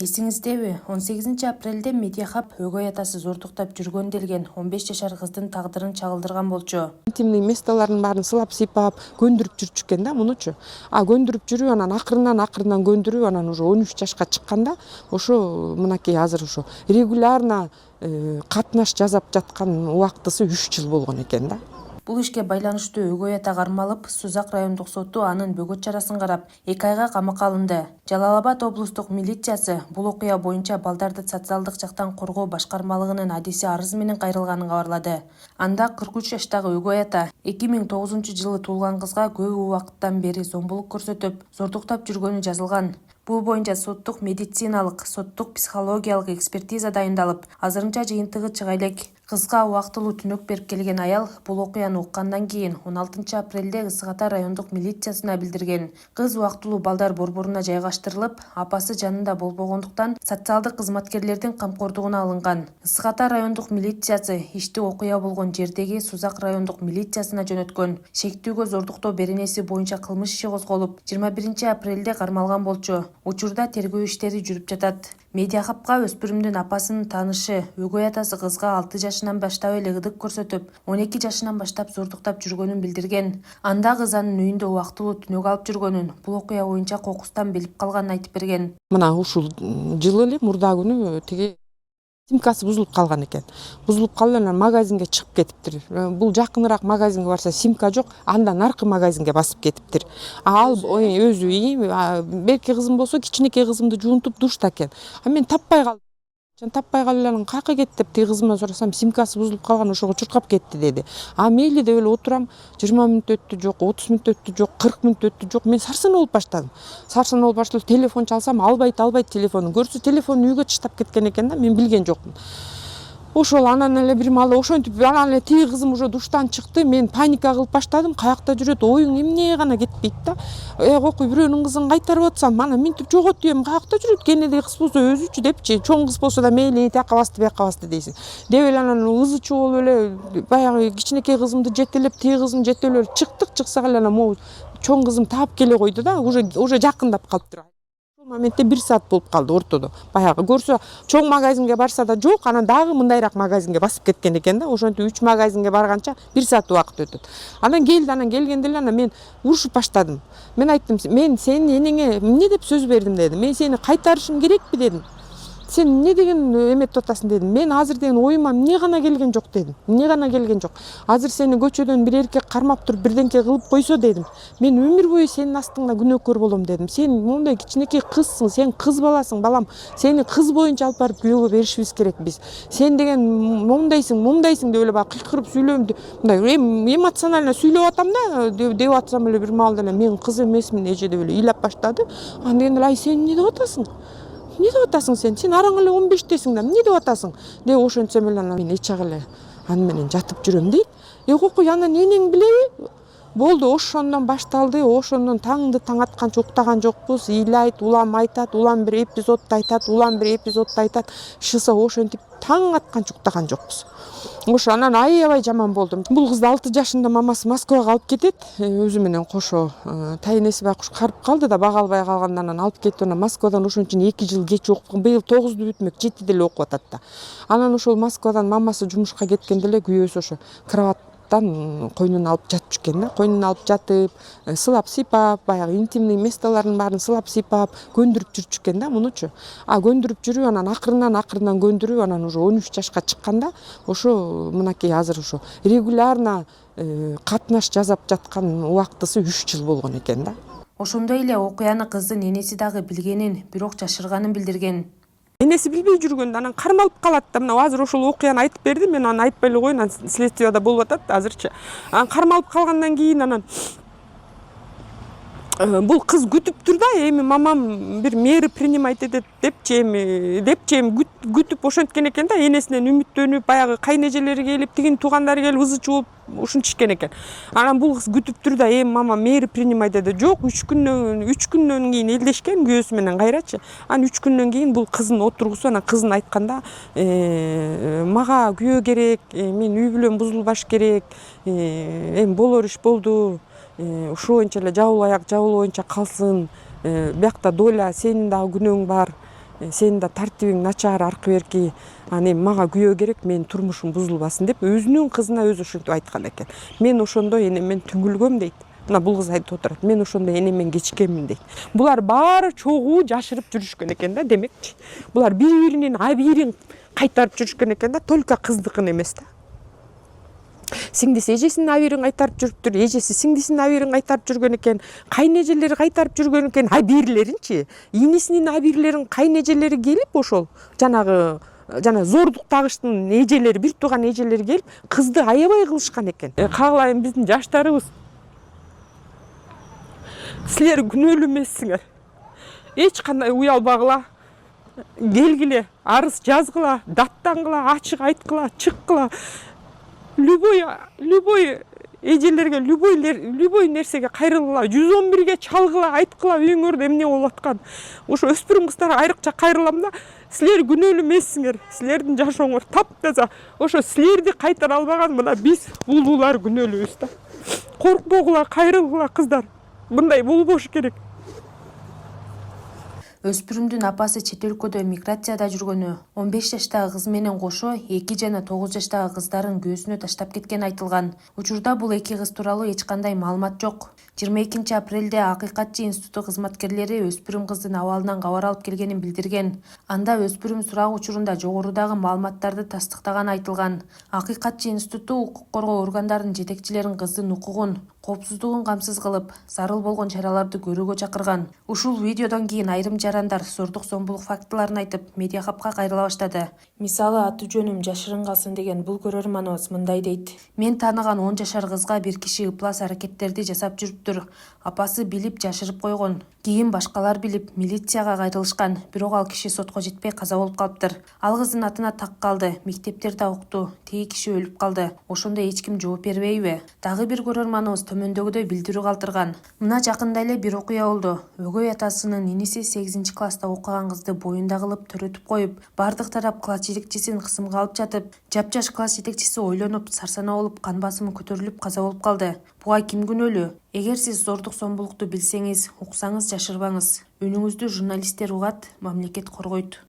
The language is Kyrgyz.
Эсиңиздеби, 18 апрелде Медиахаб өгөй атасы зордуктап жүргөн делген 15 жашар кыздын тагдырын чагылдырган болчу. Интимный местолордун баарын сылап сыйпап көндүрүп жүрчү экен да мунучу. Көндүрүп жүрүп анан акырынан көндүрүп анан уже 13 жашка чыкканда ошо мынакей азыр ошо регулярно катнаш жасап жаткан убактысы 3 жыл болгон экен да. Бул ишке байланыштуу өгөй ата кармалып, Сузак райондук соту анын бөгөт чарасын карап, 2 айга камакка алынды. Жалал-Абад облустук милициясы бул окуя боюнча балдарды социалдык жактан коргоо башкармалыгынын адиси арыз менен кайрылганын кабарлады. Анда 43 жаштагы өгөй ата 2009-жылы туулган кызга көп убакыттан бери зомбулук көрсөтүп, зордуктап жүргөнү жазылган. Бул боюнча соттук медициналык, соттук психологиялык экспертиза дайындалып, азырынча жыйынтыгы чыга элек. Кызга убактылуу түнөк берип келген аял бул окуяны уккандан кийин 16 апрелде Ысык Ата райондук милициясына билдирген. Кыз убактылуу балдар борборуна жайгаштырылып, апасы жанында болбогондуктан социалдык кызматкерлердин камкордугуна алынган. Ысык Ата райондук милициясы ишти окуя болгон жердеги Сузак райондук милициясына жөнөткөн. Шектүүгө зордуктоо беренеси боюнча кылмыш иши козголуп, 21 апрелде кармалган болчу. Учурда тергөө иштери жүрүп жатат. Медиахабка өспүрүмдүн апасынын таанышы өгөй атасы кызга 6 жашынан баштап эле ылдык көрсөтүп, 12 жашынан баштап зордуктап жүргөнүн билдирген. Анда кыз анын үйүндө убактылуу түнөк алып жүргөнүн, бул окуя боюнча кокустан билип калганын айтып берген. Мына ушул жылы эле мурда күнү тиги симкасы бузулуп калган экен. Бузулуп калып анан магазинге чыгып кетиптир. Бул жакыныраак магазинге барса симка жок, андан аркы магазинге басып кетиптир. Ал өзү берки кызым болсо кичинекей кызымды жуунтуп душта экен. Мен таппай калдым. Таппай калып анан каяка кетти деп тиги кызыма сурасам, симкасы бузулуп калган, ошого чуркап кетти деди. Мейли деп эле отурам, 20 мүнөт өттү жок, 30 мүнөт өттү жок, 40 мүнөт өттү жок. Мен сарсын болуп баштадым. Телефон чалсам албайт телефонун. Көрсө телефонун үйгө таштап кеткен экен да, мен билген жокмун. Ошол анан эле бир маалы ошентип анан эле тиги кызым уже душтан чыкты. Мен паника кылып баштадым. Каякта жүрөт, оюң эмне гана кетпейт да. Окуй бирөөнүн кызын кайтарып атсам, анан минтип жогот дүйөм, каякта жүрөт, кенедей кыз болсо өзүчү депчи, чоң кыз болсо да мейли тияка басты, бияка басты дейсиң. Деп эле анан ызычуу болуп эле баягы кичинекей кызымды жетелеп, тиги кызым жетелеп чыксак эле анан могу чоң кызым таап келе койду да, уже жакындап калыптыр. Моментте 1 саат болуп калды ортодо. Баягы көрсө чоң магазинге барса да жок, анан дагы мындайраак магазинге басып кеткен экен да. Ошентип 3 магазинге барганча 1 саат убакыт өтөт. Анан келгенде эле анан мен урушуп баштадым. Мен айттым, мен сенин энеңе эмне деп сөз бердим дедим. Мен сени кайтарышым керекпи дедим. Сен эмне деген эметип атасың дедим. Мен азыр деген оюма эмне гана келген жок дедим. Эмне гана келген жок. Азыр сени көчөдөн бир эркек кармап туруп бирденке кылып койсо дедим. Мен өмүр бою сенин астыңда күнөөкөр болом дедим. Сен мондай кичинекей кызсың, сен кыз баласың, балам. Сени кыз боюнча алып барып күйөөгө беришибиз керек биз. Сен деген момдайсың деп эле баягы кыйкырып сүйлөм, мындай эмоционально сүйлөп атам да, деп атсам эле бир маалда эле мен кыз эмесмин эже деп эле ыйлап баштады. Анан дегенде ай сен эмне деп атасың? Эмне деп атасың сен? Сен араң эле 15-тесиң да, эмне деп атасың? Деп ошентсем эле анан мен эч ак эле аны менен жатып жүрөм дейт. Окуй анан энең билеби? Болду, ошондон башталды. Ошондон таңды таң атканча уктаган жокпуз. Ыйлайт, улам айтат, улам бир эпизодду айтат, шыса ошентип таң атканча уктаган жокпуз. Ошо анан аябай жаман болдум. Бул кызды 6 жашында мамасы Москвага алып кетет, өзү менен кошо. Тайнеси байкуш карып калды да, бага албай калганда анан алып кетип, анан Москвадан ошон үчүн 2 жыл кеч окуп, быйыл 9-ду бүтмөк, 7-де эле окуп атат да. Анан ошол Москвадан мамасы жумушка кеткенде эле күйөөсү ошо кроваттан койнуна алып жатып жүргөн да. Койнуна алып жатып, сылап сыйпап, баягы интимный местолордун баарын сылап сыйпап көндүрүп жүрчү экен да мунучу. Көндүрүп жүрүп анан акырынан көндүрүп анан уже 13 жашка чыкканда ошо мынакей азыр ошо регулярно катнаш жасап жаткан убактысы 3 жыл болгон экен да. Ошондой эле окуяны кыздын энеси дагы билгенин, бирок жашырганын билдирген. Энеси билбей жүргөндө анан кармалып калат да. Мына азыр ошол окуяны айтып берди, мен аны айтпай эле коеюн, анан следствияда болуп атат азырчы. Анан кармалып калгандан кийин анан бул кыз күтүптүр да, эми мамам бир меры принимать этет депчи эми күтүп ошенткен экен да, энесинен үмүттөнүп, баягы кайнэжелери келип, тигин туугандары келип ызычуу болуп ушинтишкен экен. Анан бул кыз күтүптүр да, эми мамам меры принимать этет. Жок, 3 күндөн кийин элдешкен күйөөсү менен кайрачы. Анан 3 күндөн кийин бул кызын отургусуп, анан кызын айтканда, мага күйөө керек, мен үй бүлөм бузулбаш керек, эми болор иш болду. Ушул боюнча эле жабыл аяк жабыл боюнча калсын. Биякта доля, сенин дагы күнөөң бар. сенин да тартибиң начар, аркы берки, анан эми мага күйөө керек, менин турмушум бузулбасын деп өзүнүн кызына өзү ушинтип айткан экен. Мен ошондо энемен түңүлгөм дейт. Мына бул кыз айтып отурат. Мен ошондо энемен кечиккенмин дейт. Булар баары чогуу жашырып жүрүшкөн экен да, демекчи. Булар бири-биринин абийирин кайтарып жүрүшкөн экен да, только кыздыкын эмес да. Сиңдиси эжесинин абийирин кайтарып жүрүптүр, эжеси сиңдисинин абийирин кайтарып жүргөн экен, кайнэжелери кайтарып жүргөн экен, абийирлеринчи, инисинин абийирлерин кайнэжелери келип ошол жана зордук тагыштын эжелери, бир тууган эжелери келип кызды аябай кылышкан экен. Кааглайм биздин жаштарыбыз силер күнөөлүү эмессиңер. Эч кандай уялбагыла, келгиле, арыз жазгыла, даттангыла, ачык айткыла, чыккыла. Любой эжелерге, любой нерсеге кайрылгыла, 111ге чалгыла, айткыла үйүңөрдө эмне болуп аткан. Ошо өспүрүм кыздарга айрыкча кайрылам да, силер күнөөлүү эмессиңер. Силердин жашооңор таптаза. Ошо силерди кайтара албаган мына биз булбулар күнөөлүүбүз да. Коркпогула, кайрылгыла кыздар. Мындай болбош керек. Өспүрүмдүн апасы чет өлкөдө миграцияда жүргөнү, 15 жаштагы кыз менен кошо 2 жана 9 жаштагы кыздарын көөсүнө таштап кеткени айтылган. Учурда бул эки кыз тууралуу эч кандай маалымат жок. 22 апрелде Акыйкатчы институту кызматкерлери өспүрүм кыздын абалынан кабар алып келгенин билдирген. Анда өспүрүм сурак учурунда жогорудагы маалыматтарды тастыктаганы айтылган. Акыйкатчы институту укук коргоо органдарынын жетекчилерин кыздын укугун, коопсуздугун камсыз кылып, зарыл болгон чараларды көрүүгө чакырган. Ушул видеодон кийин айрым жарандар зордук зомбулук фактыларын айтып, медиа хабка кайрыла баштады. Мисалы, аты жөнүм жашырын калсын деген бул көрөрманыбыз мындай дейт. Мен тааныган 10 жашар кызга бир киши ыплас аракеттерди жасап жүрүптүр. Апасы билип жашырып койгон. Кийин башкалар билип милицияга кайрылышкан, бирок ал киши сотко жетпей каза болуп калыптыр. Ал кыздын атына так калды, мектептерде укту, тиги киши өлүп калды. Ошондо эч ким жооп бербейби? Дагы бир көрөрманыбыз төмөндөгүдөй билдирүү калтырган. Мына жакында эле бир окуя болду. Өгөй атасынын иниси 8 класста окуган кызды боюнда кылып төрөтүп коюп, бардык тарап класс жетекчисин кысымга алып жатып, жапжаш класс жетекчиси ойлонуп, сарсана болуп, кан басымы көтөрүлүп каза болуп калды. Буга ким күнөөлүү? Эгер сиз зордук зомбулукту билсеңиз, уксаңыз жашырбаңыз. Үнүңүздү журналисттер угат, мамлекет коргойт.